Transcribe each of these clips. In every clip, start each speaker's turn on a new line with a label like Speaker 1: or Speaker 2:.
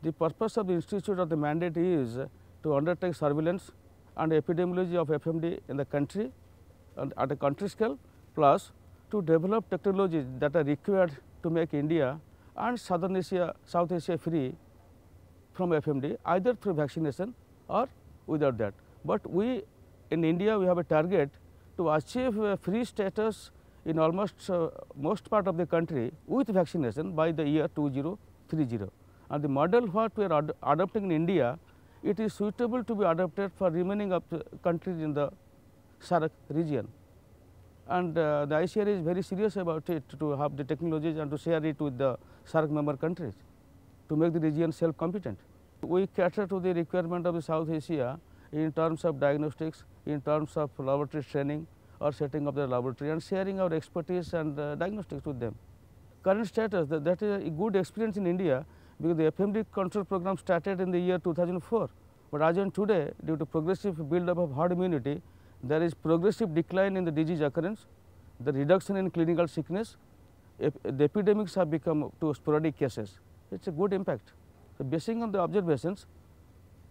Speaker 1: The purpose of the institute or the mandate is to undertake surveillance and epidemiology of FMD in the country and at a country scale, plus to develop technologies that are required to make India and Southern Asia, South Asia free from FMD, either through vaccination or without that. But we in India, we have a target to achieve a free status in almost most part of the country with vaccination by the year 2030. And the model what we are adopting in India, it is suitable to be adopted for remaining of the countries in the SAARC region. And the ICAR is very serious about it to have the technologies and to share it with the SAARC member countries to make the region self-competent. We cater to the requirement of the South Asia in terms of diagnostics, in terms of laboratory training or setting up the laboratory and sharing our expertise and diagnostics with them. Current status, that is a good experience in India because the FMD control program started in the year 2004. But as on today, due to progressive build-up of herd immunity, there is progressive decline in the disease occurrence, the reduction in clinical sickness, the epidemics have become to sporadic cases. It is a good impact. So, basing on the observations,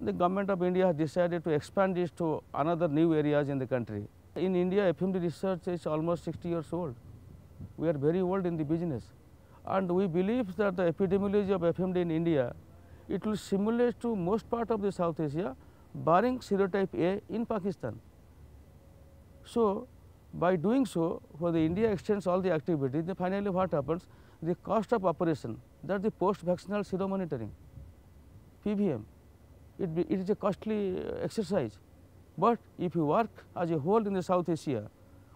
Speaker 1: the government of India has decided to expand this to another new areas in the country. In India, FMD research is almost 60 years old. We are very old in the business, and we believe that the epidemiology of FMD in India, it will simulate to most part of the South Asia, barring serotype A in Pakistan. So, by doing so, when the India extends all the activities, then finally what happens? The cost of operation, that is the post-vaccinal seromonitoring, PVM, it is a costly exercise. But if you work as a whole in the South Asia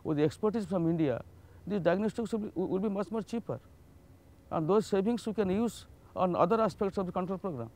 Speaker 1: with the expertise from India, these diagnostics will be much more cheaper, and those savings we can use on other aspects of the control program.